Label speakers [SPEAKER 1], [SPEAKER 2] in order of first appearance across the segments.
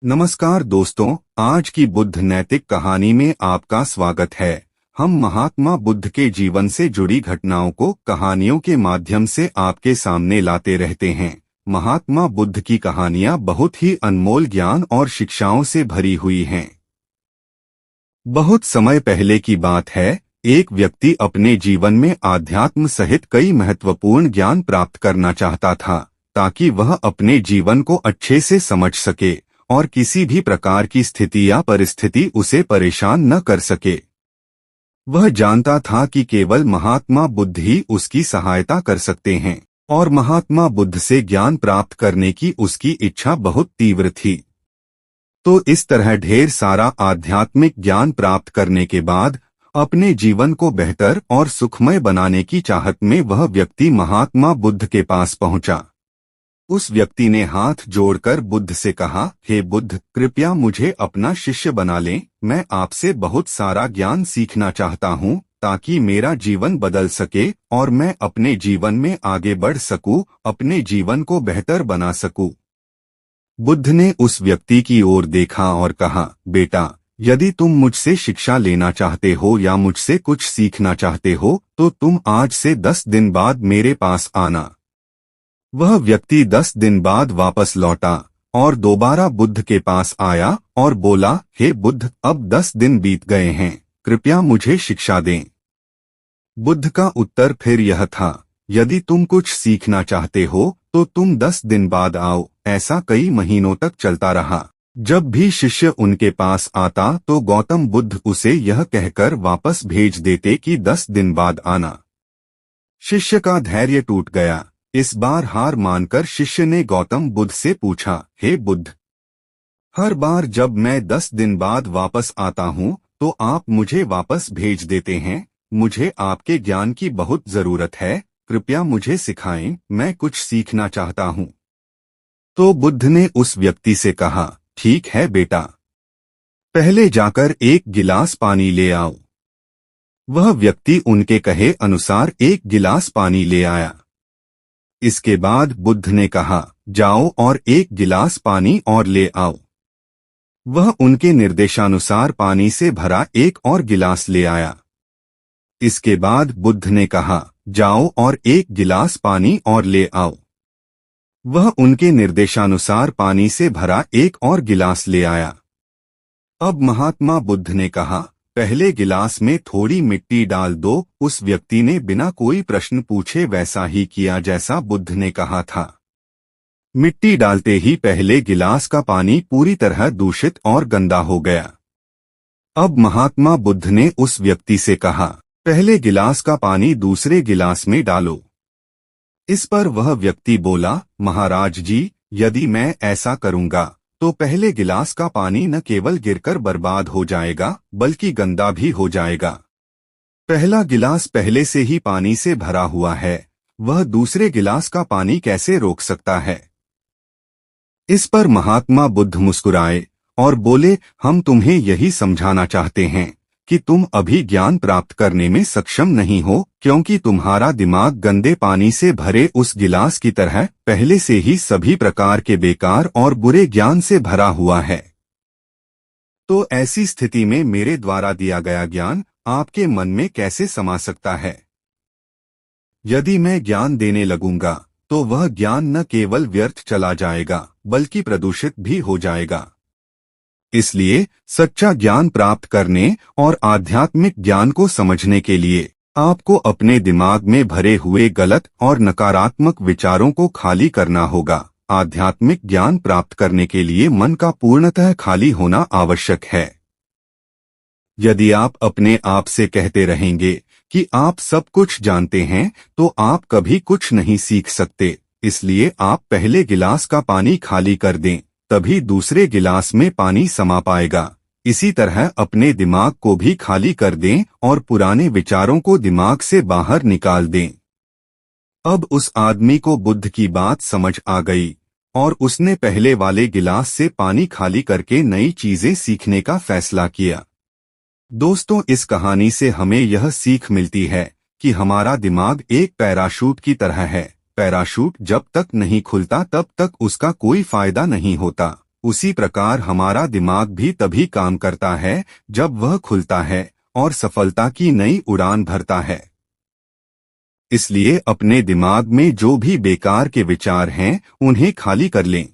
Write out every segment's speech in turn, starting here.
[SPEAKER 1] नमस्कार दोस्तों, आज की बुद्ध नैतिक कहानी में आपका स्वागत है। हम महात्मा बुद्ध के जीवन से जुड़ी घटनाओं को कहानियों के माध्यम से आपके सामने लाते रहते हैं। महात्मा बुद्ध की कहानियां बहुत ही अनमोल ज्ञान और शिक्षाओं से भरी हुई हैं। बहुत समय पहले की बात है, एक व्यक्ति अपने जीवन में आध्यात्म सहित कई महत्वपूर्ण ज्ञान प्राप्त करना चाहता था, ताकि वह अपने जीवन को अच्छे से समझ सके और किसी भी प्रकार की स्थिति या परिस्थिति उसे परेशान न कर सके। वह जानता था कि केवल महात्मा बुद्ध ही उसकी सहायता कर सकते हैं और महात्मा बुद्ध से ज्ञान प्राप्त करने की उसकी इच्छा बहुत तीव्र थी। तो इस तरह ढेर सारा आध्यात्मिक ज्ञान प्राप्त करने के बाद अपने जीवन को बेहतर और सुखमय बनाने की चाहत में वह व्यक्ति महात्मा बुद्ध के पास पहुंचा। उस व्यक्ति ने हाथ जोड़कर बुद्ध से कहा, हे बुद्ध, कृपया मुझे अपना शिष्य बना लें। मैं आपसे बहुत सारा ज्ञान सीखना चाहता हूँ, ताकि मेरा जीवन बदल सके और मैं अपने जीवन में आगे बढ़ सकूं, अपने जीवन को बेहतर बना सकूं। बुद्ध ने उस व्यक्ति की ओर देखा और कहा, बेटा, यदि तुम मुझसे शिक्षा लेना चाहते हो या मुझसे कुछ सीखना चाहते हो तो तुम आज से 10 दिन बाद मेरे पास आना। वह व्यक्ति 10 दिन बाद वापस लौटा और दोबारा बुद्ध के पास आया और बोला, हे बुद्ध, अब 10 दिन बीत गए हैं, कृपया मुझे शिक्षा दें। बुद्ध का उत्तर फिर यह था, यदि तुम कुछ सीखना चाहते हो तो तुम 10 दिन बाद आओ। ऐसा कई महीनों तक चलता रहा। जब भी शिष्य उनके पास आता तो गौतम बुद्ध उसे यह कहकर वापस भेज देते कि 10 दिन बाद आना। शिष्य का धैर्य टूट गया। इस बार हार मानकर शिष्य ने गौतम बुद्ध से पूछा, हे बुद्ध, हर बार जब मैं 10 दिन बाद वापस आता हूँ तो आप मुझे वापस भेज देते हैं। मुझे आपके ज्ञान की बहुत जरूरत है, कृपया मुझे सिखाएं, मैं कुछ सीखना चाहता हूँ। तो बुद्ध ने उस व्यक्ति से कहा, ठीक है बेटा, पहले जाकर एक गिलास पानी ले आओ। वह व्यक्ति उनके कहे अनुसार एक गिलास पानी ले आया। इसके बाद बुद्ध ने कहा, जाओ और एक गिलास पानी और ले आओ। वह उनके निर्देशानुसार पानी से भरा एक और गिलास ले आया। इसके बाद बुद्ध ने कहा, जाओ और एक गिलास पानी और ले आओ। वह उनके निर्देशानुसार पानी से भरा एक और गिलास ले आया। अब महात्मा बुद्ध ने कहा, पहले गिलास में थोड़ी मिट्टी डाल दो। उस व्यक्ति ने बिना कोई प्रश्न पूछे वैसा ही किया जैसा बुद्ध ने कहा था। मिट्टी डालते ही पहले गिलास का पानी पूरी तरह दूषित और गंदा हो गया। अब महात्मा बुद्ध ने उस व्यक्ति से कहा, पहले गिलास का पानी दूसरे गिलास में डालो। इस पर वह व्यक्ति बोला, महाराज जी, यदि मैं ऐसा करूंगा तो पहले गिलास का पानी न केवल गिरकर बर्बाद हो जाएगा बल्कि गंदा भी हो जाएगा। पहला गिलास पहले से ही पानी से भरा हुआ है, वह दूसरे गिलास का पानी कैसे रोक सकता है? इस पर महात्मा बुद्ध मुस्कुराए और बोले, हम तुम्हें यही समझाना चाहते हैं कि तुम अभी ज्ञान प्राप्त करने में सक्षम नहीं हो, क्योंकि तुम्हारा दिमाग गंदे पानी से भरे उस गिलास की तरह पहले से ही सभी प्रकार के बेकार और बुरे ज्ञान से भरा हुआ है। तो ऐसी स्थिति में मेरे द्वारा दिया गया ज्ञान आपके मन में कैसे समा सकता है? यदि मैं ज्ञान देने लगूंगा तो वह ज्ञान न केवल व्यर्थ चला जाएगा बल्कि प्रदूषित भी हो जाएगा। इसलिए सच्चा ज्ञान प्राप्त करने और आध्यात्मिक ज्ञान को समझने के लिए आपको अपने दिमाग में भरे हुए गलत और नकारात्मक विचारों को खाली करना होगा। आध्यात्मिक ज्ञान प्राप्त करने के लिए मन का पूर्णतः खाली होना आवश्यक है। यदि आप अपने आप से कहते रहेंगे कि आप सब कुछ जानते हैं तो आप कभी कुछ नहीं सीख सकते। इसलिए आप पहले गिलास का पानी खाली कर दें, तभी दूसरे गिलास में पानी समा पाएगा। इसी तरह अपने दिमाग को भी खाली कर दें और पुराने विचारों को दिमाग से बाहर निकाल दें। अब उस आदमी को बुद्ध की बात समझ आ गई और उसने पहले वाले गिलास से पानी खाली करके नई चीजें सीखने का फैसला किया। दोस्तों, इस कहानी से हमें यह सीख मिलती है कि हमारा दिमाग एक पैराशूट की तरह है। पैराशूट जब तक नहीं खुलता तब तक उसका कोई फायदा नहीं होता। उसी प्रकार हमारा दिमाग भी तभी काम करता है जब वह खुलता है और सफलता की नई उड़ान भरता है। इसलिए अपने दिमाग में जो भी बेकार के विचार हैं उन्हें खाली कर लें।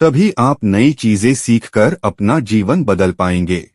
[SPEAKER 1] तभी आप नई चीजें सीखकर अपना जीवन बदल पाएंगे।